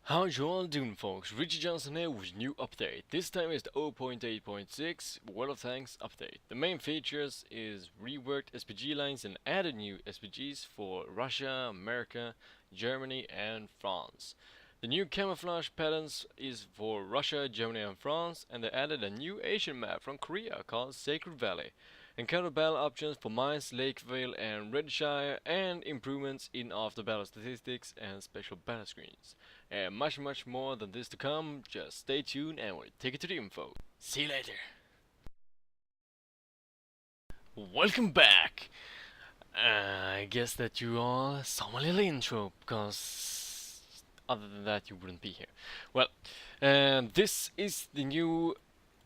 How you all doing, folks? Richie Johnson here with a new update. This time is the 0.8.6 World of Tanks update. The main features is reworked SPG lines and added new SPGs for Russia, America, Germany and France. The new camouflage patterns is for Russia, Germany and France, and they added a new Asian map from Korea called Sacred Valley. Encounter battle options for Mines, Lakevale and Redshire, and improvements in after battle statistics and special battle screens. And much more than this to come. Just stay tuned and we'll take it to the info. See you later. Welcome back. I guess that you all saw my little intro, because other than that you wouldn't be here. Well, this is the new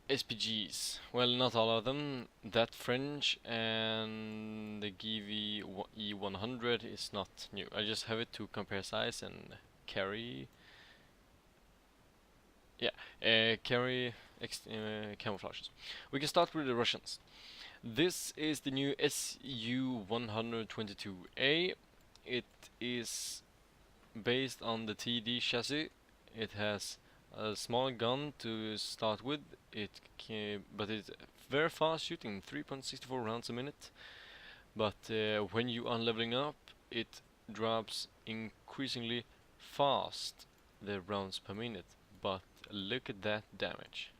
SPGs. Well, not all of them. That French and the GV E100 is not new. I just have it to compare size and carry. Yeah, carry camouflages. We can start with the Russians. This is the new SU-122A. It is based on the TD chassis. It has a small gun to start with. But it's very fast shooting, 3.64 rounds a minute. But when you are leveling up, it drops increasingly fast, the rounds per minute. But look at that damage.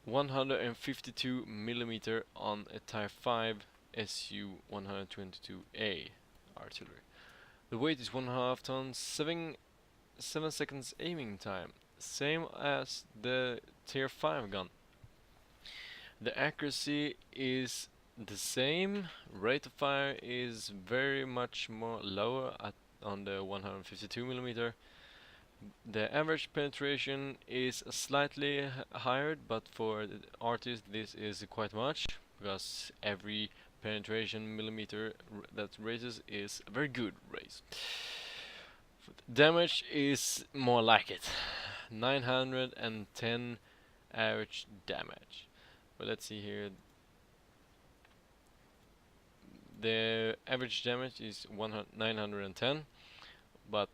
152 millimeter on a Type 5 SU-122A artillery. The weight is 1.5 tons, 7 seconds aiming time, same as the Tier 5 gun. The accuracy is the same, rate of fire is very much more lower on the 152 millimeter. The average penetration is slightly higher, but for the artist this is quite much, because every penetration millimeter that raises is a very good raise. Damage is more like it, 910 average damage. But let's see here. The average damage is 910, but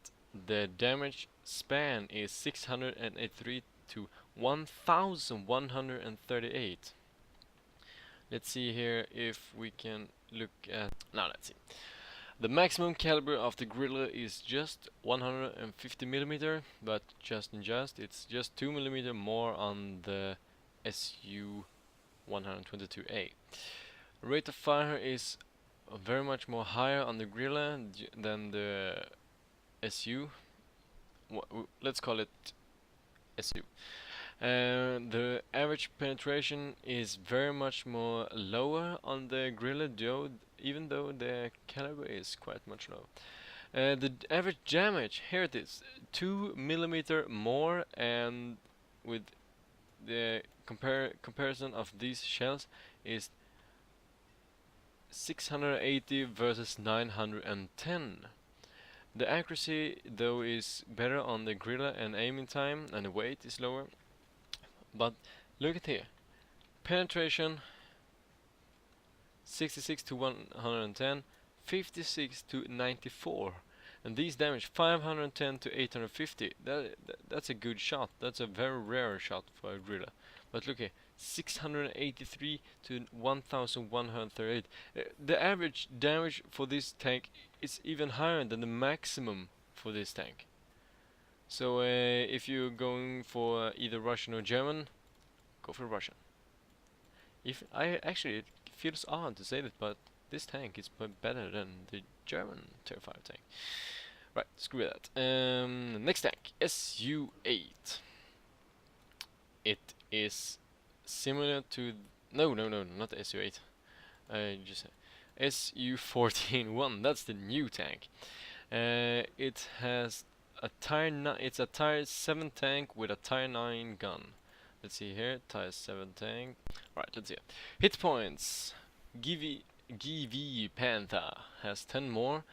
the damage span is 683 to 1138. Let's see here if we can look at. Now let's see. The maximum caliber of the Gorilla is just 150 millimeter, but it's just 2 millimeter more on the SU 122A. Rate of fire is very much more higher on the Gorilla than the SU. Let's call it SU. The average penetration is very much more lower on the Gorilla, even though the caliber is quite much lower. The average damage, here it is, 2 millimeter more, and with the comparison of these shells is 680 versus 910. The accuracy though is better on the Gorilla, and aiming time and the weight is lower. But look at here, penetration 66 to 110, 56 to 94, and these damage 510 to 850. That's a good shot. That's a very rare shot for a Gorilla. But look here, 683 to 1138. The average damage for this tank is even higher than the maximum for this tank. So if you're going for either Russian or German, go for Russian. If it feels odd to say that, but this tank is better than the German Tier 5 tank. Right, screw that. Next tank, SU-8. It is similar to no, not the SU-8. Just SU-14-1. That's the new tank. It has a it's a Tier 7 tank with a Tier 9 gun. Let's see here, Tier 7 tank. Right, let's see it. Hit points. GV Panther has 10 more,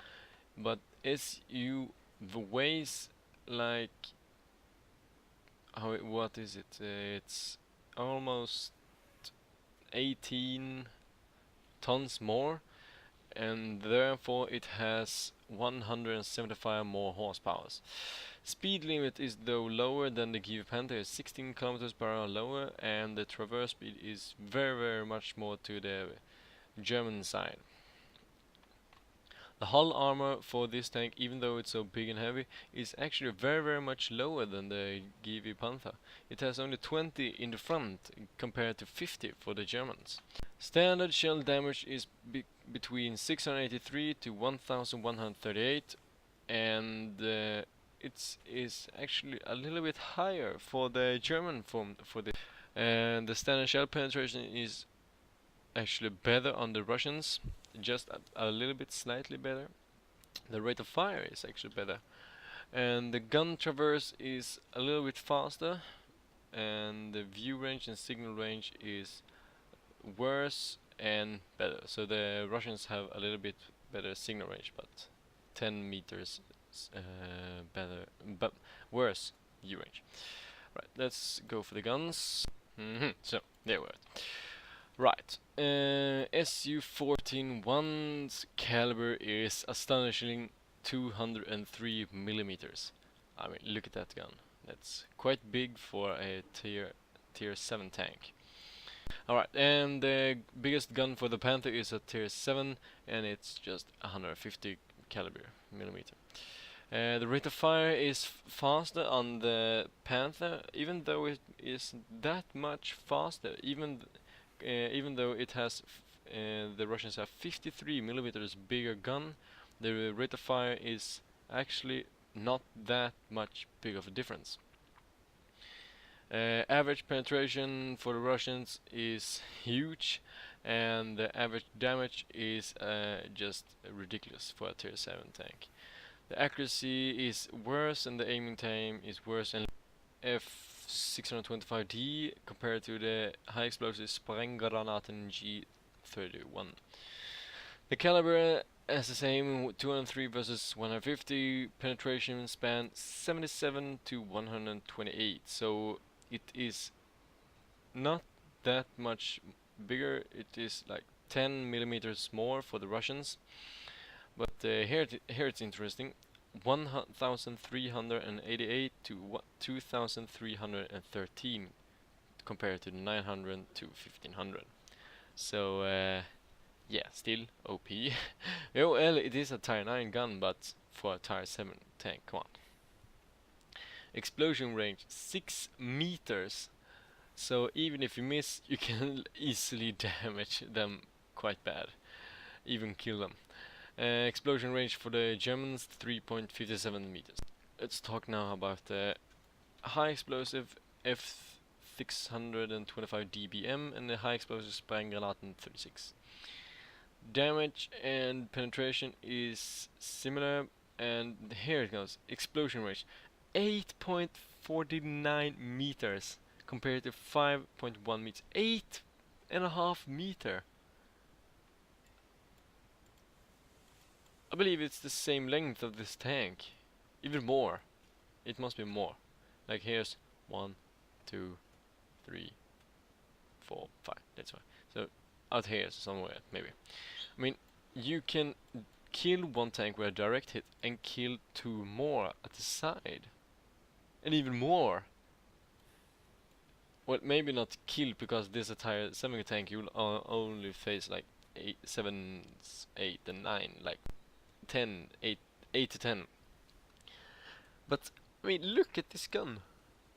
but SU weighs like what is it? It's almost 18 tons more, and therefore it has 175 more horsepower. Speed limit is though lower than the Give Panther, is 16 kilometers per hour lower, and the traverse speed is very much more to the German side. The hull armor for this tank, even though it's so big and heavy, is actually very much lower than the GV Panther. It has only 20 in the front compared to 50 for the Germans. Standard shell damage is between 683 to 1138, and it is actually a little bit higher for the German form for this. And the standard shell penetration is actually better on the Russians, just a little bit slightly better. The rate of fire is actually better, and the gun traverse is a little bit faster, and the view range and signal range is worse and better. So the Russians have a little bit better signal range, but 10 meters better, but worse view range. Right, let's go for the guns. So there we are. Right, Su-14-1's caliber is astonishing 203 millimeters. I mean, look at that gun. That's quite big for a tier 7 tank. Alright, and the biggest gun for the Panther is a tier 7, and it's just 150 caliber millimeter. The rate of fire is faster on the Panther, even though it is that much faster, even though it has the Russians have 53 millimeters bigger gun. The rate of fire is actually not that much big of a difference. Average penetration for the Russians is huge, and the average damage is just ridiculous for a tier 7 tank. The accuracy is worse, and the aiming time is worse, and F625D compared to the high explosive Sprenggranaten G31. The caliber is the same, 203 versus 150, penetration span 77 to 128, so it is not that much bigger. It is like 10 millimeters more for the Russians, but here it's interesting. 1,388 to 2,313 compared to 900 to 1,500. So yeah, still OP. Well, it is a tier 9 gun, but for a tier 7 tank, come on. Explosion range 6 meters. So even if you miss, you can easily damage them quite bad, even kill them. Explosion range for the Germans 3.57 meters. Let's talk now about the high explosive F625 dBm and the high explosive Sprenggranaten 36. Damage and penetration is similar, and here it goes. Explosion range 8.49 meters compared to 5.1 meters. 8.5 meter. I believe it's the same length of this tank. Even more. It must be more. Like here's 1, 2, 3, 4, 5. That's why. So out here somewhere, maybe. I mean, you can kill one tank with a direct hit and kill 2 more at the side. And even more. Well, maybe not kill, because this is a tier 7 tank. You will only face like 7, 8 and 9. Like 10, 8 to 10. But, I mean, look at this gun.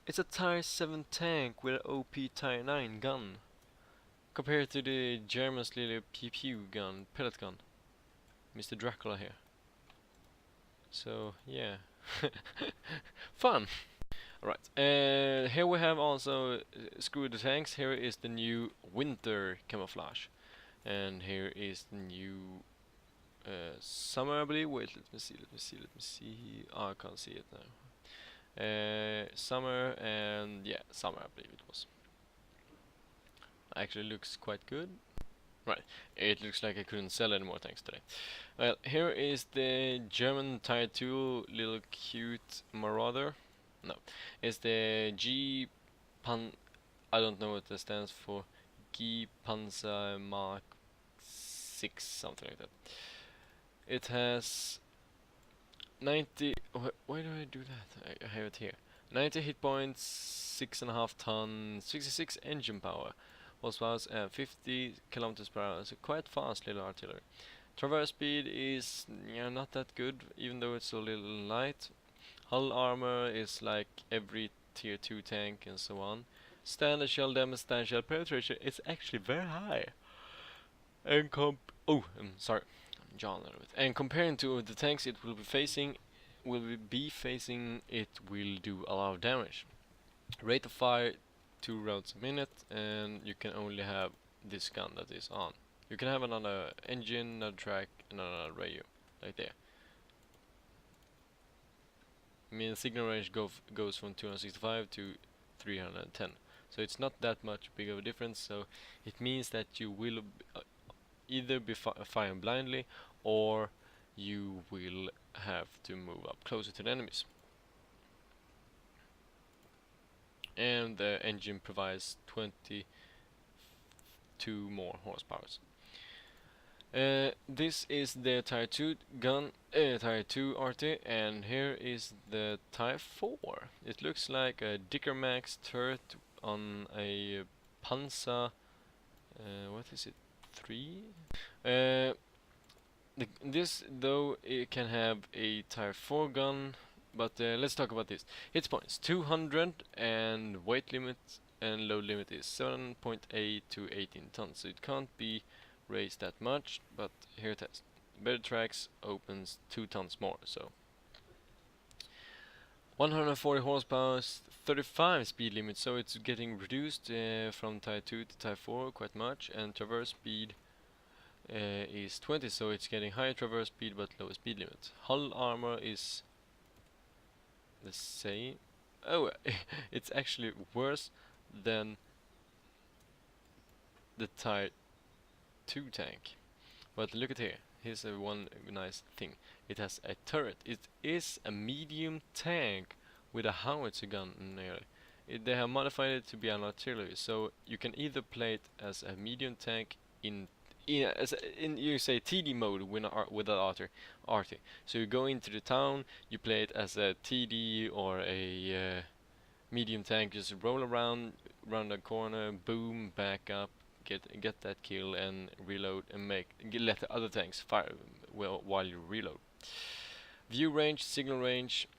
It's a tier 7 tank with an OP tier 9 gun. Compared to the German's little pew gun, pellet gun. Mr. Dracula here. So, yeah. Fun! Alright, here we have also screw the tanks. Here is the new winter camouflage. And here is the new summer, I believe. Wait, let me see. Oh, I can't see it now. Summer, and yeah, summer, I believe it was. Actually looks quite good. Right, it looks like I couldn't sell any more tanks today. Well, here is the German tier 2 little cute Marauder. No, it's the I don't know what that stands for. G Panzer Mark 6, something like that. It has 90. Why do I do that? I have it here. 90 hit points, 6.5 ton, 66 engine power, horsepower, and 50 kilometers per hour. So quite fast little artillery. Traverse speed is not that good, even though it's a little light. Hull armor is like every tier 2 tank and so on. Standard shell damage, standard shell penetration is actually very high. And sorry, I'm John a little bit. And comparing to the tanks it will be facing, it will do a lot of damage. Rate of fire 2 rounds a minute, and you can only have this gun that is on. You can have another engine, another track, and another radio, like there. I mean, signal range goes from 265 to 310, so it's not that much big of a difference. So it means that you will either be firing blindly, or you will have to move up closer to the enemies. And the engine provides 22 more horsepower. This is the Tier 2 gun, Tier 2 arty, and here is the Tier 4. It looks like a Dicker Max turret on a Panzer. What is it? 3? This though it can have a Tier 4 gun, but let's talk about this. Hit points 200, and weight limit and load limit is 7.8 to 18 tons, so it can't be raised that much, but here it is. Better tracks opens 2 tons more, so 140 horsepower, 35 speed limit, so it's getting reduced from Tier 2 to Tier 4 quite much, and traverse speed is 20, so it's getting higher traverse speed but lower speed limit. Hull armor is the same. Oh, it's actually worse than the Tier 2 tank. But look at here. Here's one nice thing. It has a turret. It is a medium tank with a howitzer gun nearly. They have modified it to be an artillery, so you can either play it as a medium tank in you say TD mode with an arty. So you go into the town, you play it as a TD or a medium tank, just roll around the corner, boom, back up, get that kill and reload and let the other tanks fire while you reload. View range, signal range,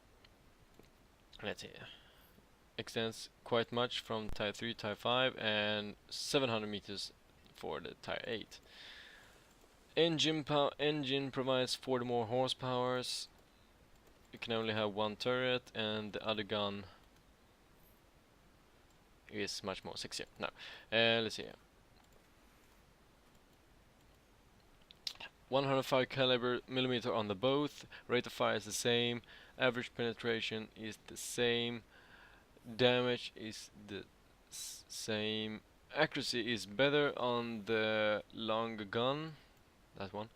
let's see, extends quite much from Tier 3, Tier 5, and 700 meters for the Tier 8. Engine provides 40 more horsepowers. You can only have one turret, and the other gun is much more sexier. Now, let's see here. 105 caliber millimeter on the both. Rate of fire is the same. Average penetration is the same. Damage is the same. Accuracy is better on the longer gun, that one,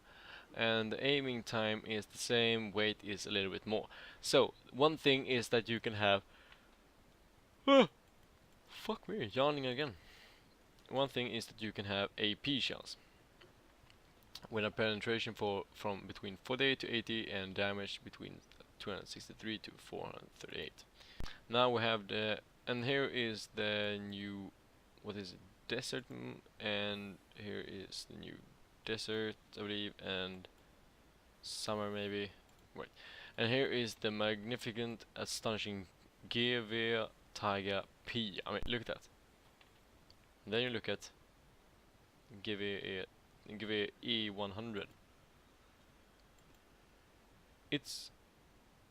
and the aiming time is the same. Weight is a little bit more. So one thing is that you can have fuck me, yawning again. One thing is that you can have AP shells with a penetration from between 48 to 80 and damage between 263 to 438. Now we have and here is the new, what is it, desert, and here is the new desert, I believe, and summer maybe. Wait, and here is the magnificent, astonishing GV Tiger P. I mean, look at that. And then you look at GV E100.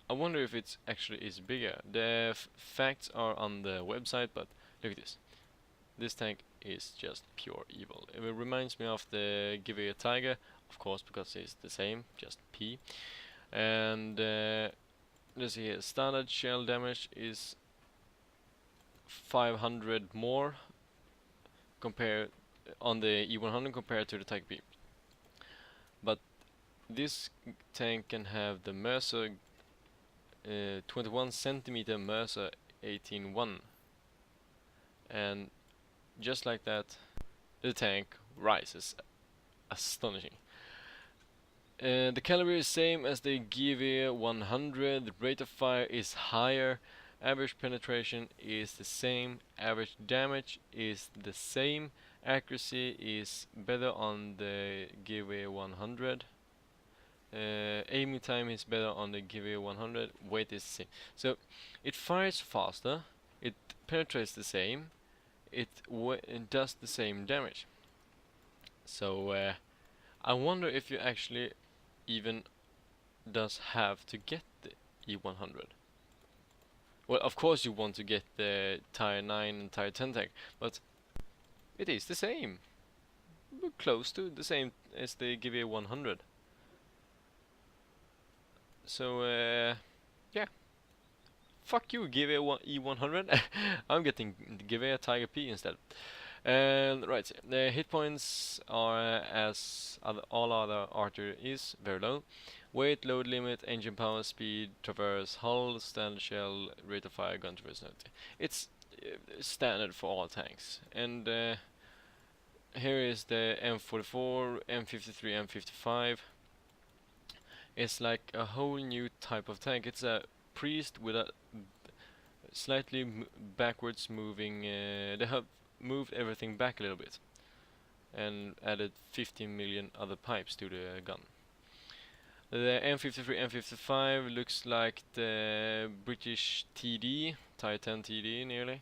I wonder if it's actually is bigger. The facts are on the website, but look at this. This tank is just pure evil. It reminds me of the Give a Tiger, of course, because it's the same, just P. And let's see here, standard shell damage is 500 more compared on the E100 compared to the Tiger P. But this tank can have the Mercer 21 centimeter Mercer 18-1, and just like that the tank rises. Astonishing. The caliber is same as the GV 100. The rate of fire is higher. Average penetration is the same. Average damage is the same. Accuracy is better on the GV 100. Aiming time is better on the GV 100. Weight is the same. So it fires faster. It penetrates the same. It does the same damage. So I wonder if you actually even does have to get the E100. Well, of course you want to get the Tier 9 and Tier 10 tank, but it is the same. We're close to the same as the GV 100. So, yeah. Fuck you, give E100. I'm getting give a Tiger P instead. And right, the hit points are as all other arty is very low. Weight, load limit, engine power, speed, traverse, hull, standard shell, rate of fire, gun traverse. It's standard for all tanks. And here is the M44, M53, M55. It's like a whole new type of tank. It's a priest with a slightly backwards moving. They have moved everything back a little bit and added 15 million other pipes to the gun. The M53, M55 looks like the British TD, Tier 10 TD nearly,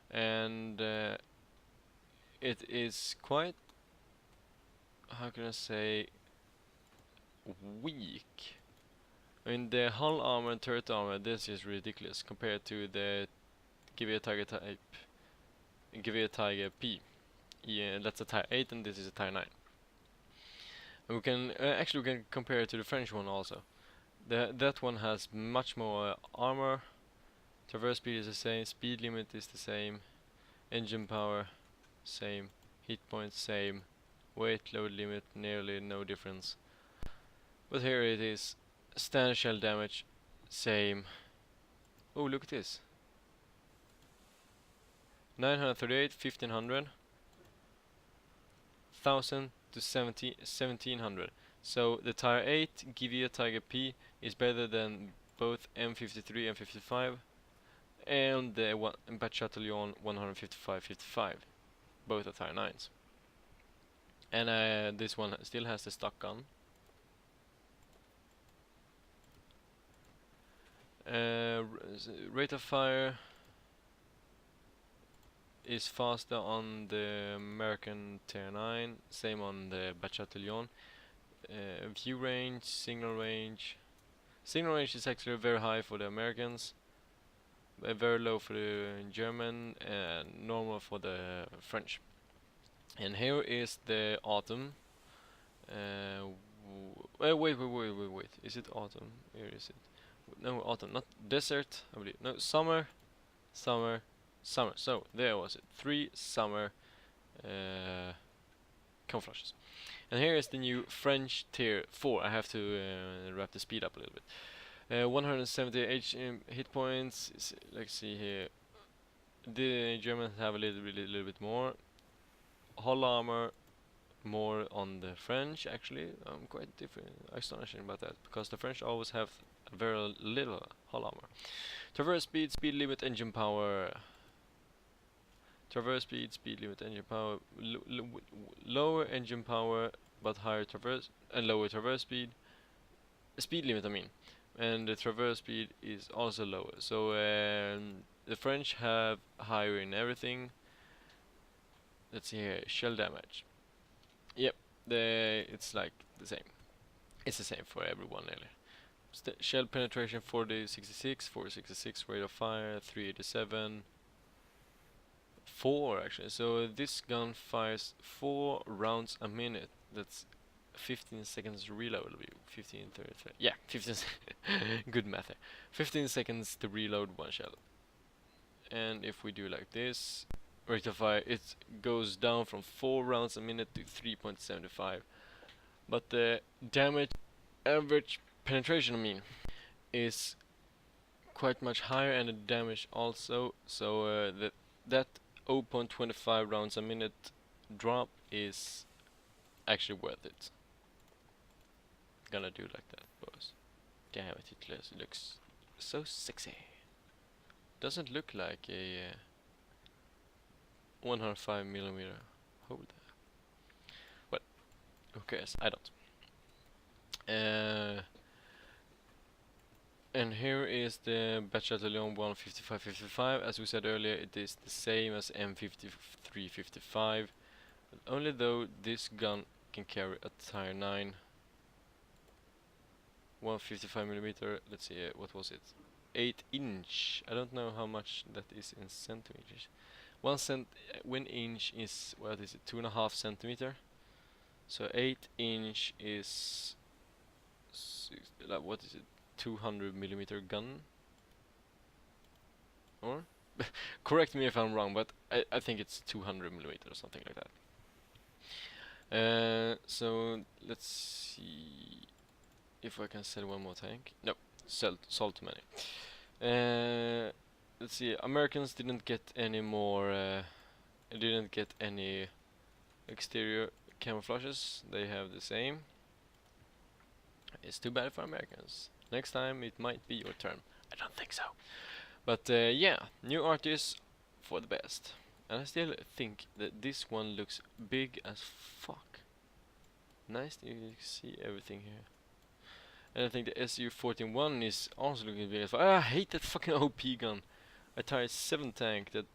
and it is quite, how can I say, weak. I mean, the hull armor and turret armor, this is ridiculous compared to the Give a Tiger type, Give a Tiger P. Yeah, that's a Tier 8 and this is a Tier 9. And we can actually we can compare it to the French one also. That one has much more armor. Traverse speed is the same, speed limit is the same, engine power same, hit points same, weight load limit nearly no difference. But here it is, standard shell damage same. Oh, look at this. 938, 1500, 1000 to 1700. So the Tier 8 Give Tiger P is better than both M53 and 55 and the Battalion 155-55. Both are Tier 9s. And this one still has the stock gun. Rate of fire is faster on the American Tier 9, same on the Battalion. View range, signal range. Signal range is actually very high for the Americans, very low for the German, and normal for the French. And here is the autumn. Wait. Is it autumn? Where is it? No, autumn, not desert, I believe. No, summer. So there was it. 3 summer camouflages. And here is the new French Tier 4. I have to wrap the speed up a little bit. 170 hit points. Let's see here. The Germans have a little bit more. Hull armor more on the French. Actually, I'm quite astonishing about that because the French always have very little hull armor. Traverse speed, speed limit, engine power. Traverse speed, speed limit, engine power. Lower engine power, but higher traverse and lower traverse speed. Speed limit, I mean, and the traverse speed is also lower. So the French have higher in everything. Let's see here, shell damage. Yep, it's like the same. It's the same for everyone nearly. Shell penetration 466, 466 rate of fire, 387. 4 actually, so this gun fires 4 rounds a minute. That's 15 seconds reload. 15, 30, yeah, 15 good math there. 15 seconds to reload one shell. And if we do like this, rate of fire, it goes down from 4 rounds a minute to 3.75. But the damage, average penetration, I mean, is quite much higher, and the damage also. So that 0.25 rounds a minute drop is actually worth it. gonna do like that, boys. Damn it, it looks so sexy. Doesn't look like a 105mm holder. Well, who cares? I don't. And here is the Bachelor 15555. As we said earlier, it is the same as M5355. Only though this gun can carry a tire 9, 155mm. Let's see, what was it? 8-inch. I don't know how much that is in centimeters. 1 inch is, what is it? 2.5 centimeter. So 8-inch is like, what is it? 200mm gun. Or correct me if I'm wrong, but I think it's 200mm or something like that. So let's see if I can sell one more tank. No, sold too many. Let's see. Americans didn't get any more. Didn't get any exterior camouflages. They have the same. It's too bad for Americans. Next time it might be your turn. I don't think so. But yeah, new arties for the best. And I still think that this one looks big as fuck. Nice, you can see everything here. And I think the SU-14-1 is also looking big as fuck. I hate that fucking OP gun. I tired 7 tank that...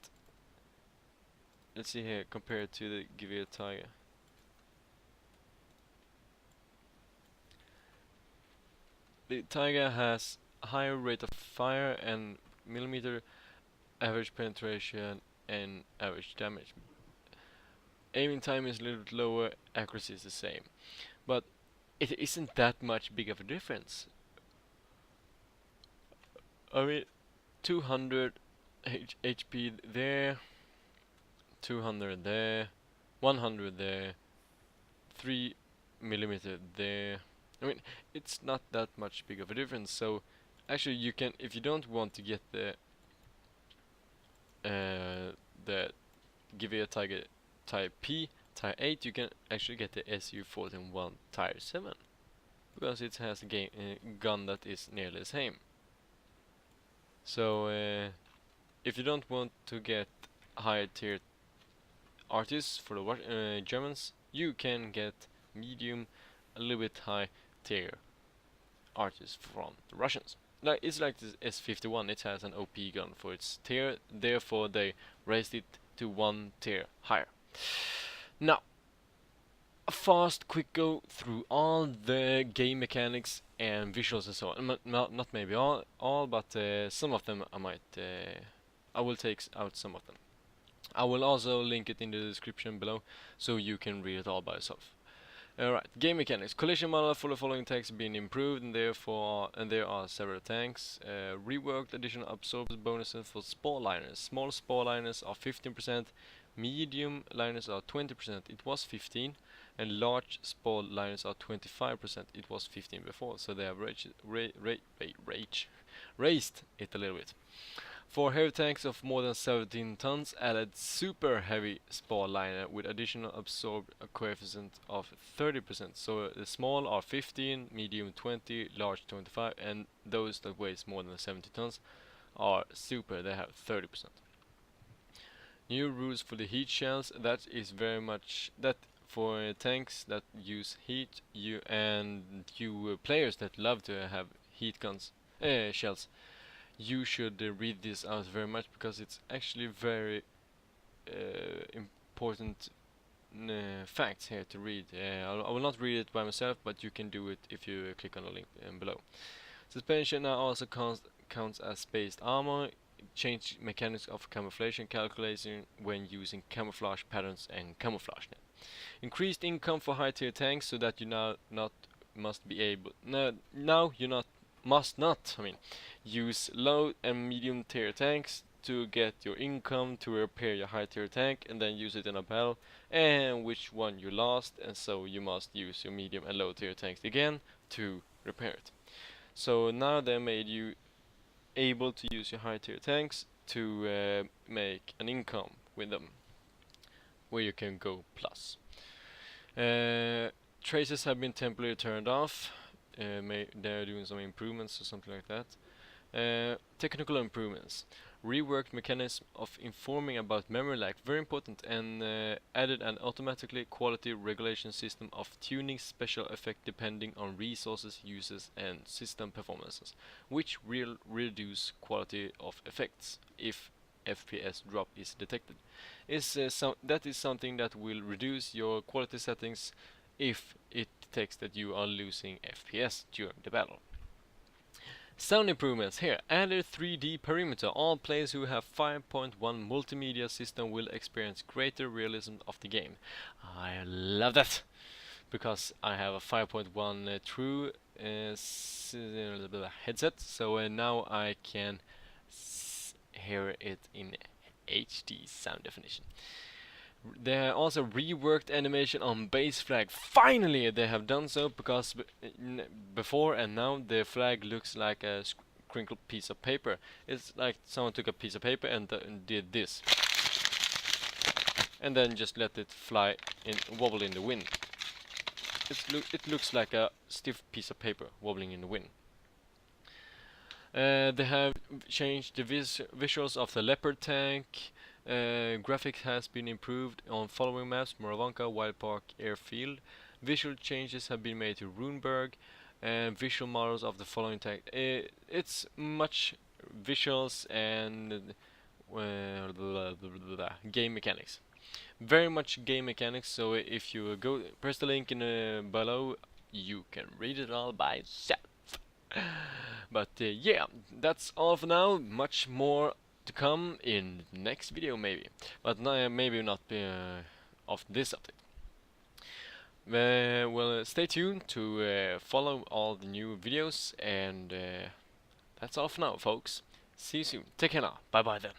Let's see here, compared to the Givea Tiger. The Tiger has a higher rate of fire and millimeter average penetration and average damage. Aiming time is a little bit lower, accuracy is the same. But it isn't that much big of a difference. I mean, 200 HP there, 200 there, 100 there, 3mm there. I mean, it's not that much big of a difference. So actually you can, if you don't want to get the Givea Tiger Type P, Tire 8, you can actually get the SU-14-1 Tire 7. Because it has a gun that is nearly the same. So if you don't want to get higher tier artists for the Germans, you can get medium, a little bit high tier artists from the Russians. Like, it's like this S51, it has an OP gun for its tier, therefore they raised it to 1 tier higher. Now, a fast, quick go through all the game mechanics and visuals and so on. Not maybe all, but some of them I will take out some of them. I will also link it in the description below, so you can read it all by yourself. Alright, game mechanics. Collision model for the following tanks being improved, and there are several tanks. Reworked additional absorbance bonuses for spore liners. Small spore liners are 15%, medium liners are 20%, it was 15, and large spore liners are 25%, it was 15 before, so they have raised it a little bit. For heavy tanks of more than 17 tons, added super heavy spore liner with additional absorb coefficient of 30%. So the small are 15, medium 20, large 25, and those that weighs more than 70 tons are super, they have 30%. New rules for the heat shells, that is very much that for tanks that use heat, you players that love to have heat guns, shells. You should read this out very much, because it's actually very important facts here to read. I will not read it by myself, but you can do it if you click on the link below. Suspension now also counts as spaced armor. Change mechanics of camouflage calculation when using camouflage patterns and camouflage net. Increased income for high tier tanks, so that you must not use low and medium tier tanks to get your income to repair your high tier tank and then use it in a battle, and which one you lost, and so you must use your medium and low tier tanks again to repair it. So now they made you able to use your high tier tanks to make an income with them, where you can go plus. Traces have been temporarily turned off. they're doing some improvements or something like that. Technical improvements. Reworked mechanism of informing about memory lag, very important, and added an automatically quality regulation system of tuning special effect depending on resources, uses, and system performances, which will reduce quality of effects if FPS drop is detected. That is something that will reduce your quality settings if it detects that you are losing FPS during the battle. Sound improvements here. Added 3D perimeter. All players who have 5.1 multimedia system will experience greater realism of the game. I love that because I have a 5.1 true headset, so now I can hear it in HD sound definition. They also reworked animation on base flag. Finally, they have done so, because before and now the flag looks like a crinkled piece of paper. It's like someone took a piece of paper and did this, and then just let it fly and wobble in the wind. It looks like a stiff piece of paper wobbling in the wind. They have changed the visuals of the leopard tank. Graphics has been improved on following maps: Moravanka, Wild Park, Airfield. Visual changes have been made to Runeberg, and visual models of the following tank. It's much visuals and game mechanics. Very much game mechanics, so if you go press the link in below, you can read it all by yourself. But yeah, that's all for now. Much more to come in next video, maybe, but maybe not of this update. Well, stay tuned to follow all the new videos, and that's all for now, folks. See you soon. Take care now. Bye bye then.